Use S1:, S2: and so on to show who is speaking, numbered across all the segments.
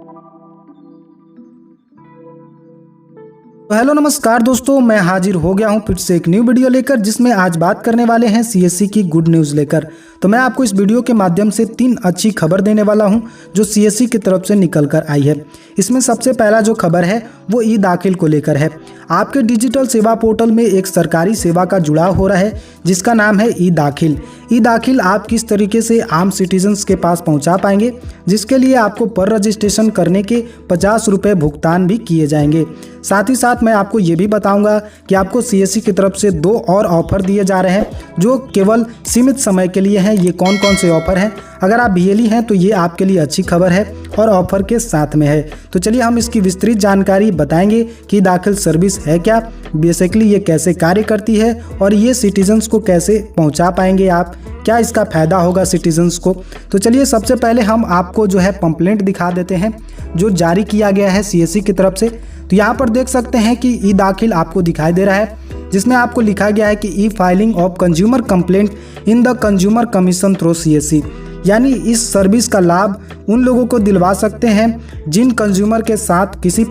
S1: तो हेलो नमस्कार दोस्तों, मैं हाजिर हो गया हूं फिर से एक न्यू वीडियो लेकर, जिसमें आज बात करने वाले हैं सीएससी की गुड न्यूज़ लेकर। तो मैं आपको इस वीडियो के माध्यम से 3 अच्छी खबर देने वाला हूं जो सीएससी की तरफ से निकल कर आई है। इसमें सबसे पहला जो खबर है वो ई दाखिल को लेकर है। आपके डिजिटल सेवा पोर्टल में एक सरकारी सेवा का जुड़ाव हो रहा है जिसका नाम है ई दाखिल। ई दाखिल आप किस तरीके से आम सिटीजन्स के पास पहुंचा पाएंगे, जिसके लिए आपको पर रजिस्ट्रेशन करने के 50 रुपये भुगतान भी किए जाएंगे। साथ ही साथ मैं आपको ये भी बताऊंगा कि आपको सीएससी की तरफ से 2 और ऑफर दिए जा रहे हैं जो केवल सीमित समय के लिए हैं। ये कौन कौन से ऑफर हैं? अगर आप बीएलई हैं तो ये आपके लिए अच्छी खबर है और ऑफर के साथ में है। तो चलिए हम इसकी विस्तृत जानकारी बताएंगे कि दाखिल सर्विस है क्या, बेसिकली ये कैसे कार्य करती है और ये सिटीजन्स को कैसे पहुंचा पाएंगे आप, क्या इसका फ़ायदा होगा सिटीजन्स को। तो चलिए सबसे पहले हम आपको जो है पंपलेट दिखा देते हैं जो जारी किया गया है सीएससी की तरफ से। तो यहाँ पर देख सकते हैं कि ई दाखिल आपको दिखाई दे रहा है, जिसमें आपको लिखा गया है कि ई filing of consumer complaint in the consumer commission through CSC. यानी इस सर्विस का लाभ उन लोगों को दिलवा सकते हैं जिन कंज्यूमर के साथ किसी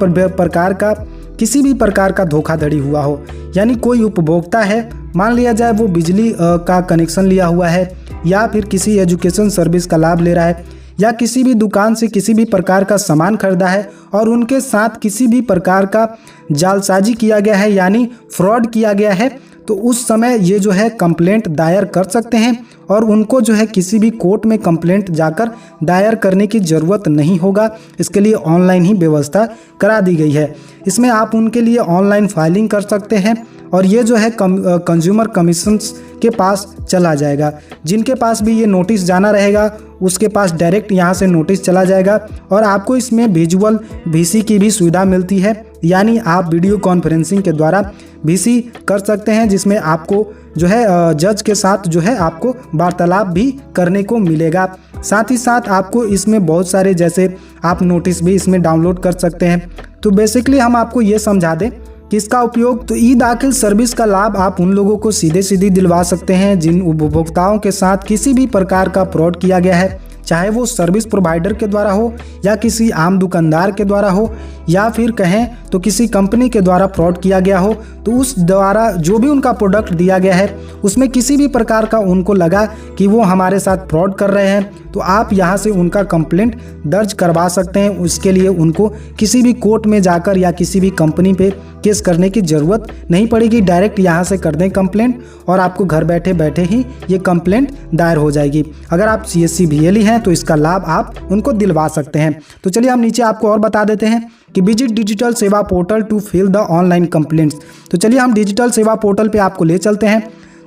S1: भी प्रकार का धोखाधड़ी हुआ हो। यानी कोई उपभोक्ता है, मान लिया जाए वो बिजली का कनेक्शन लिया हुआ है या फिर किसी एजुकेशन सर्विस का लाभ ले रहा है या किसी भी दुकान से किसी भी प्रकार का सामान खरीदा है और उनके साथ किसी भी प्रकार का जालसाजी किया गया है यानी फ्रॉड किया गया है, तो उस समय ये जो है कंप्लेंट दायर कर सकते हैं और उनको जो है किसी भी कोर्ट में कंप्लेंट जाकर दायर करने की ज़रूरत नहीं होगा। इसके लिए ऑनलाइन ही व्यवस्था करा दी गई है। इसमें आप उनके लिए ऑनलाइन फाइलिंग कर सकते हैं और ये जो है कंज्यूमर कमीशंस के पास चला जाएगा। जिनके पास भी ये नोटिस जाना रहेगा उसके पास डायरेक्ट यहाँ से नोटिस चला जाएगा और आपको इसमें विजुअल वीसी की भी सुविधा मिलती है, यानी आप वीडियो कॉन्फ्रेंसिंग के द्वारा वीसी कर सकते हैं जिसमें आपको जो है जज के साथ जो है आपको वार्तालाप भी करने को मिलेगा। साथ ही साथ आपको इसमें बहुत सारे जैसे आप नोटिस भी इसमें डाउनलोड कर सकते हैं। तो बेसिकली हम आपको ये समझा दें कि इसका उपयोग, तो ई दाखिल सर्विस का लाभ आप उन लोगों को सीधे दिलवा सकते हैं जिन उपभोक्ताओं के साथ किसी भी प्रकार का फ्रॉड किया गया है, चाहे वो सर्विस प्रोवाइडर के द्वारा हो या किसी आम दुकानदार के द्वारा हो या फिर कहें तो किसी कंपनी के द्वारा फ्रॉड किया गया हो। तो उस द्वारा जो भी उनका प्रोडक्ट दिया गया है उसमें किसी भी प्रकार का उनको लगा कि वो हमारे साथ फ्रॉड कर रहे हैं, तो आप यहाँ से उनका कंप्लेंट दर्ज करवा सकते हैं। उसके लिए उनको किसी भी कोर्ट में जाकर या किसी भी कंपनी पे केस करने की ज़रूरत नहीं पड़ेगी। डायरेक्ट यहाँ से कर दें कंप्लेंट और आपको घर बैठे बैठे ही ये कंप्लेंट दायर हो जाएगी। अगर आप सीएससी बीएलई हैं तो इसका लाभ आप उनको दिलवा सकते हैं। तो चलिए हम नीचे आपको और बता देते हैं कि visit digital Seva portal to fill the online complaints. तो चलिए हम डिजिटल सेवा पोर्टल पे आपको ले चलते हैं।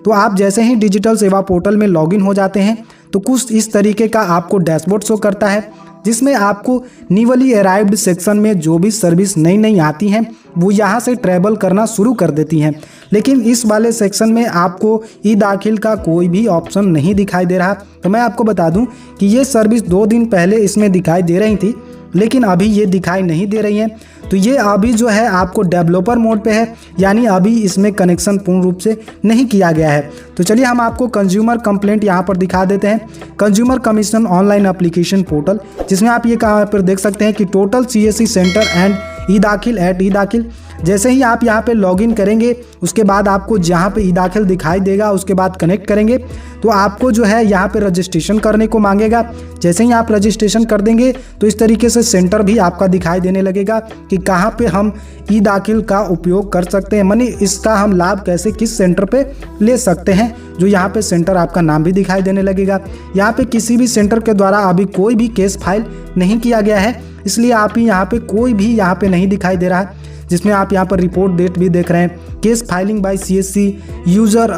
S1: तो आप जैसे ही डिजिटल सेवा पोर्टल में लॉगिन हो जाते हैं तो कुछ इस तरीके का आपको डैशबोर्ड शो करता है, जिसमें आपको न्यूली अराइव्ड सेक्शन में जो भी सर्विस नई आती हैं वो यहाँ से ट्रैवल करना शुरू कर देती हैं। लेकिन इस वाले सेक्शन में आपको ई दाखिल का कोई भी ऑप्शन नहीं दिखाई दे रहा। तो मैं आपको बता दूं कि ये सर्विस 2 दिन पहले इसमें दिखाई दे रही थी, लेकिन अभी ये दिखाई नहीं दे रही हैं। तो ये अभी जो है आपको डेवलपर मोड पे है, यानी अभी इसमें कनेक्शन पूर्ण रूप से नहीं किया गया है। तो चलिए हम आपको कंज्यूमर कंप्लेंट यहाँ पर दिखा देते हैं, consumer commission online application portal, जिसमें आप ये कहाँ पर देख सकते हैं कि टोटल सीएससी सेंटर एंड ई दाखिल एट ई दाखिल। जैसे ही आप यहाँ पे लॉगिन करेंगे उसके बाद आपको जहाँ पे ई दाखिल दिखाई देगा उसके बाद कनेक्ट करेंगे तो आपको जो है यहाँ पे रजिस्ट्रेशन करने को मांगेगा। जैसे ही आप रजिस्ट्रेशन कर देंगे तो इस तरीके से सेंटर भी आपका दिखाई देने लगेगा कि कहाँ पे हम ई दाखिल का उपयोग कर सकते हैं, मानी इसका हम लाभ कैसे किस सेंटर पे ले सकते हैं। जो यहाँ पे सेंटर आपका नाम भी दिखाई देने लगेगा। यहाँ पे किसी भी सेंटर के द्वारा अभी कोई भी केस फाइल नहीं किया गया है, इसलिए आप यहाँ पे कोई भी यहाँ पे नहीं दिखाई दे रहा है। जिसमें आप यहाँ पर रिपोर्ट डेट भी देख रहे हैं, case filing by CSC, user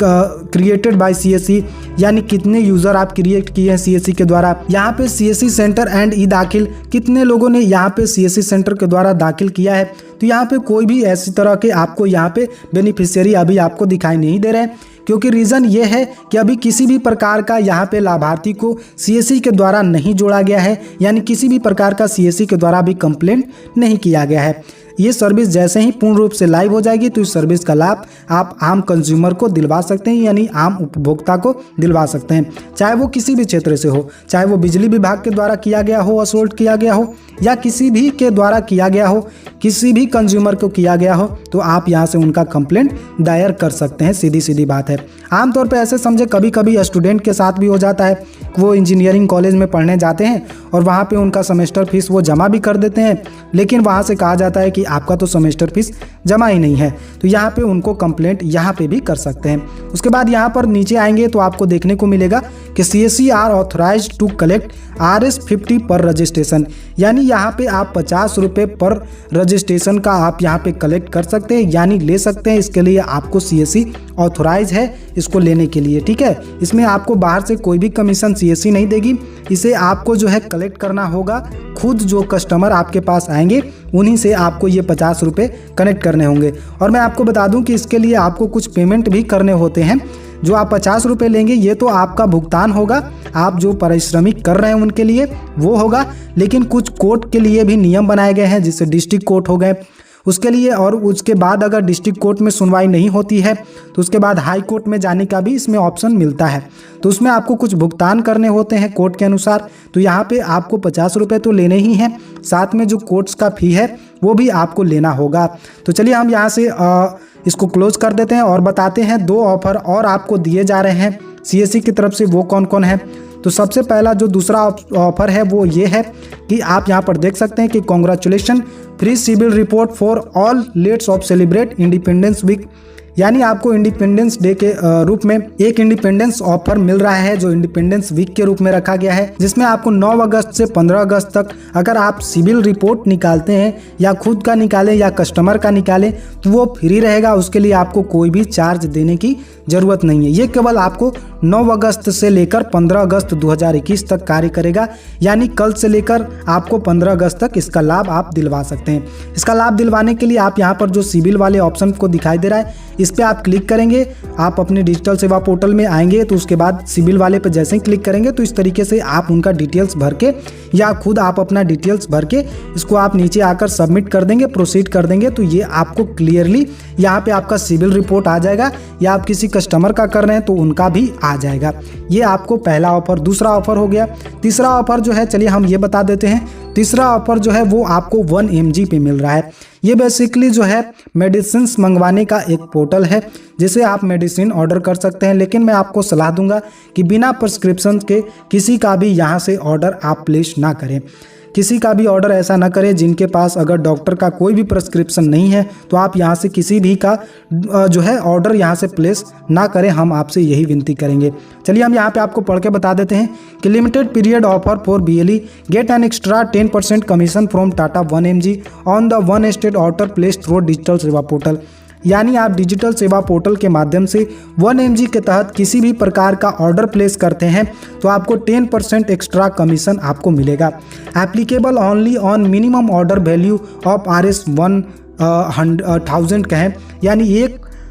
S1: created by CSC, यानी कितने यूज़र आप क्रिएट किए हैं सीएससी के द्वारा। यहाँ पे सीएससी सेंटर एंड ई दाखिल, कितने लोगों ने यहाँ पे सीएससी सेंटर के द्वारा दाखिल किया है। तो यहाँ पे कोई भी ऐसी तरह के आपको यहाँ पे बेनिफिशियरी अभी आपको दिखाई नहीं दे रहे हैं, क्योंकि रीज़न ये है कि अभी किसी भी प्रकार का यहाँ पे लाभार्थी को सीएससी के द्वारा नहीं जोड़ा गया है, यानी किसी भी प्रकार का सीएससी के द्वारा अभी कंप्लेंट नहीं किया गया है। ये सर्विस जैसे ही पूर्ण रूप से लाइव हो जाएगी तो इस सर्विस का लाभ आप आम कंज्यूमर को दिलवा सकते हैं, यानी आम उपभोक्ता को दिलवा सकते हैं, चाहे वो किसी भी क्षेत्र से हो, चाहे वो बिजली विभाग के द्वारा किया गया हो, असोल्ट किया गया हो, या किसी भी के द्वारा किया गया हो, किसी भी कंज्यूमर को किया गया हो, तो आप यहाँ से उनका कंप्लेंट दायर कर सकते हैं। सीधी सीधी बात है। आमतौर पे ऐसे समझे कभी कभी स्टूडेंट के साथ भी हो जाता है, वो इंजीनियरिंग कॉलेज में पढ़ने जाते हैं और वहाँ पे उनका सेमेस्टर फीस वो जमा भी कर देते हैं, लेकिन वहाँ से कहा जाता है कि आपका तो सेमेस्टर फीस जमा ही नहीं है, तो यहाँ पे उनको कंप्लेंट यहाँ पे भी कर सकते हैं। उसके बाद यहाँ पर नीचे आएंगे तो आपको देखने को मिलेगा कि CSE are authorised to collect Rs50 per registration, यानी यहाँ पे आप 50 रुपये पर रजिस्ट्रेशन का आप यहाँ पे कलेक्ट कर सकते हैं, यानी ले सकते हैं। इसके लिए आपको CSE ऑथोराइज है इसको लेने के लिए, ठीक है। इसमें आपको बाहर से कोई भी कमीशन CSE नहीं देगी, इसे आपको जो है कलेक्ट करना होगा। खुद जो कस्टमर आपके पास आएंगे उन्हीं से आपको ये 50 रुपये कनेक्ट करने होंगे। और मैं आपको बता दूं कि इसके लिए आपको कुछ पेमेंट भी करने होते हैं। जो आप 50 रुपये लेंगे ये तो आपका भुगतान होगा, आप जो पारिश्रमिक कर रहे हैं उनके लिए वो होगा, लेकिन कुछ कोर्ट के लिए भी नियम बनाए गए हैं, जिससे डिस्ट्रिक्ट कोर्ट हो गए उसके लिए, और उसके बाद अगर डिस्ट्रिक्ट कोर्ट में सुनवाई नहीं होती है तो उसके बाद हाई कोर्ट में जाने का भी इसमें ऑप्शन मिलता है। तो उसमें आपको कुछ भुगतान करने होते हैं कोर्ट के अनुसार, तो यहाँ पे आपको 50 रुपये तो लेने ही हैं, साथ में जो कोर्ट्स का फ़ी है वो भी आपको लेना होगा। तो चलिए हम यहाँ से इसको क्लोज कर देते हैं और बताते हैं 2 ऑफर और आपको दिए जा रहे हैं CSE की तरफ से, वो कौन कौन है। तो सबसे पहला जो दूसरा ऑफर है वो ये है कि आप यहाँ पर देख सकते हैं कि congratulation free civil report for all let's of celebrate independence week, यानी आपको इंडिपेंडेंस डे के रूप में एक इंडिपेंडेंस ऑफर मिल रहा है जो इंडिपेंडेंस वीक के रूप में रखा गया है, जिसमें आपको 9 अगस्त से 15 अगस्त तक अगर आप सिविल रिपोर्ट निकालते हैं, या खुद का निकालें या कस्टमर का निकालें, तो वो फ्री रहेगा। उसके लिए आपको कोई भी चार्ज देने की ज़रूरत नहीं है। ये केवल आपको 9 अगस्त से लेकर 15 अगस्त 2021 तक कार्य करेगा, यानी कल से लेकर आपको 15 अगस्त तक इसका लाभ आप दिलवा सकते हैं। इसका लाभ दिलवाने के लिए आप यहाँ पर जो सिविल वाले ऑप्शन को दिखाई दे रहा है इस पर आप क्लिक करेंगे, आप अपने डिजिटल सेवा पोर्टल में आएंगे, तो उसके बाद सिविल वाले पर जैसे ही क्लिक करेंगे तो इस तरीके से आप उनका डिटेल्स भर के या खुद आप अपना डिटेल्स भर के इसको आप नीचे आकर सबमिट कर देंगे, प्रोसीड कर देंगे, तो ये आपको क्लियरली यहाँ पे आपका सिविल रिपोर्ट आ जाएगा, या आप किसी कस्टमर का कर रहे हैं तो उनका भी आ जाएगा। ये आपको पहला ऑफर। दूसरा ऑफर हो गया। तीसरा ऑफर जो है, चलिए हम ये बता देते हैं। तीसरा ऑफर जो है वो आपको 1 mg पे मिल रहा है। ये बेसिकली जो है मेडिसिन मंगवाने का एक पोर्टल है जिसे आप मेडिसिन ऑर्डर कर सकते हैं, लेकिन मैं आपको सलाह दूंगा कि बिना प्रिस्क्रिप्शन के किसी का भी यहाँ से ऑर्डर आप प्लेस ना करें। किसी का भी ऑर्डर ऐसा ना करें जिनके पास अगर डॉक्टर का कोई भी प्रिस्क्रिप्शन नहीं है, तो आप यहाँ से किसी भी का जो है ऑर्डर यहाँ से प्लेस ना करें, हम आपसे यही विनती करेंगे। चलिए हम यहाँ पे आपको पढ़ के बता देते हैं कि limited period offer for BLE get an extra 10% commission from Tata 1 mg on the 1 state order place through digital Seva portal, यानी आप डिजिटल सेवा पोर्टल के माध्यम से 1 mg के तहत किसी भी प्रकार का ऑर्डर प्लेस करते हैं तो आपको 10% एक्स्ट्रा कमीशन आपको मिलेगा। Applicable only on minimum order value of Rs 1000 का है, यानी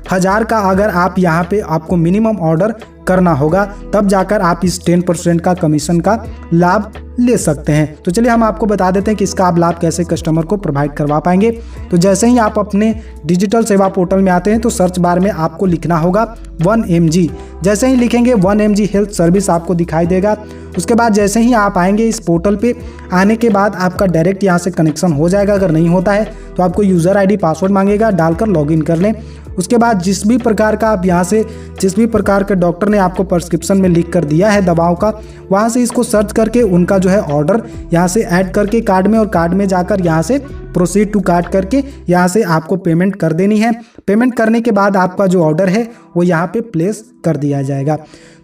S1: 1000 का अगर आप यहाँ पे आपको मिनिमम ऑर्डर करना होगा तब जाकर आप इस 10% का कमीशन का लाभ ले सकते हैं। तो चलिए हम आपको बता देते हैं कि इसका आप लाभ कैसे कस्टमर को प्रोवाइड करवा पाएंगे। तो जैसे ही आप अपने डिजिटल सेवा पोर्टल में आते हैं तो सर्च बार में आपको लिखना होगा 1 mg। जैसे ही लिखेंगे 1 mg हेल्थ सर्विस आपको दिखाई देगा। उसके बाद जैसे ही आप आएंगे इस पोर्टल पे, आने के बाद आपका डायरेक्ट यहाँ से कनेक्शन हो जाएगा। अगर नहीं होता है तो आपको यूज़र ID पासवर्ड मांगेगा, डालकर लॉगिन कर लें। उसके बाद जिस भी प्रकार का आप यहाँ से जिस भी प्रकार के डॉक्टर ने आपको प्रिस्क्रिप्शन में लिख कर दिया है दवाओं का, वहाँ से इसको सर्च करके उनका जो है ऑर्डर यहाँ से ऐड करके कार्ड में, और कार्ड में जाकर यहाँ से प्रोसीड टू कार्ड करके यहाँ से आपको पेमेंट कर देनी है। पेमेंट करने के बाद आपका जो ऑर्डर है वो यहाँ पे प्लेस कर दिया जाएगा।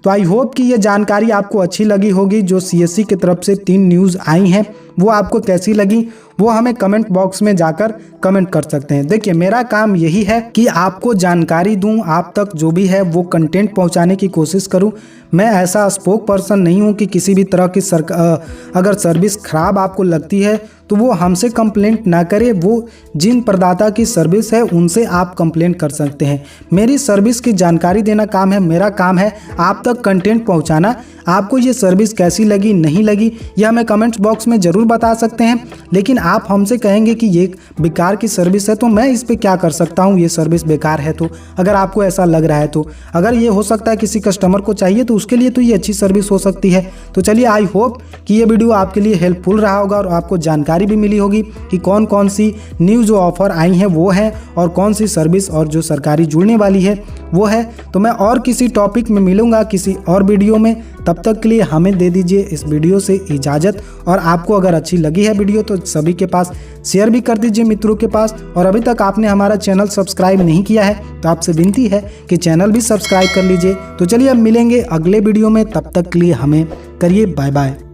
S1: तो आई होप कि ये जानकारी आपको अच्छी लगी होगी। जो CSE की तरफ से 3 न्यूज़ आई हैं वो आपको कैसी लगी वो हमें कमेंट बॉक्स में जाकर कमेंट कर सकते हैं। देखिए मेरा काम यही है कि आपको जानकारी दूं, आप तक जो भी है वो कंटेंट पहुंचाने की कोशिश करूं। मैं ऐसा स्पोक पर्सन नहीं हूं कि किसी भी तरह की अगर सर्विस ख़राब आपको लगती है तो वो हमसे कंप्लेंट ना करें, वो जिन प्रदाता की सर्विस है उनसे आप कंप्लेंट कर सकते हैं। मेरी सर्विस की जानकारी देना काम है, मेरा काम है आप तक कंटेंट पहुंचाना। आपको ये सर्विस कैसी लगी नहीं लगी यह हमें कमेंट्स बॉक्स में ज़रूर बता सकते हैं, लेकिन आप हमसे कहेंगे कि ये बेकार की सर्विस है, तो मैं इस पे क्या कर सकता हूँ, ये सर्विस बेकार है। तो अगर आपको ऐसा लग रहा है, तो अगर ये हो सकता है किसी कस्टमर को चाहिए, तो उसके लिए तो ये अच्छी सर्विस हो सकती है। तो चलिए, आई होप कि ये वीडियो आपके लिए हेल्पफुल रहा होगा और आपको जानकारी भी मिली होगी कि कौन कौन सी न्यू जो ऑफर आई हैं वो है, और कौन सी सर्विस और जो सरकारी जुड़ने वाली है वो है। तो मैं और किसी टॉपिक में मिलूंगा किसी और वीडियो में। तब तक के लिए हमें दे दीजिए इस वीडियो से इजाज़त। और आपको अगर अच्छी लगी है वीडियो तो सभी के पास शेयर भी कर दीजिए, मित्रों के पास। और अभी तक आपने हमारा चैनल सब्सक्राइब नहीं किया है तो आपसे विनती है कि चैनल भी सब्सक्राइब कर लीजिए। तो चलिए अब मिलेंगे अगले वीडियो में, तब तक के लिए हमें करिए बाय बाय।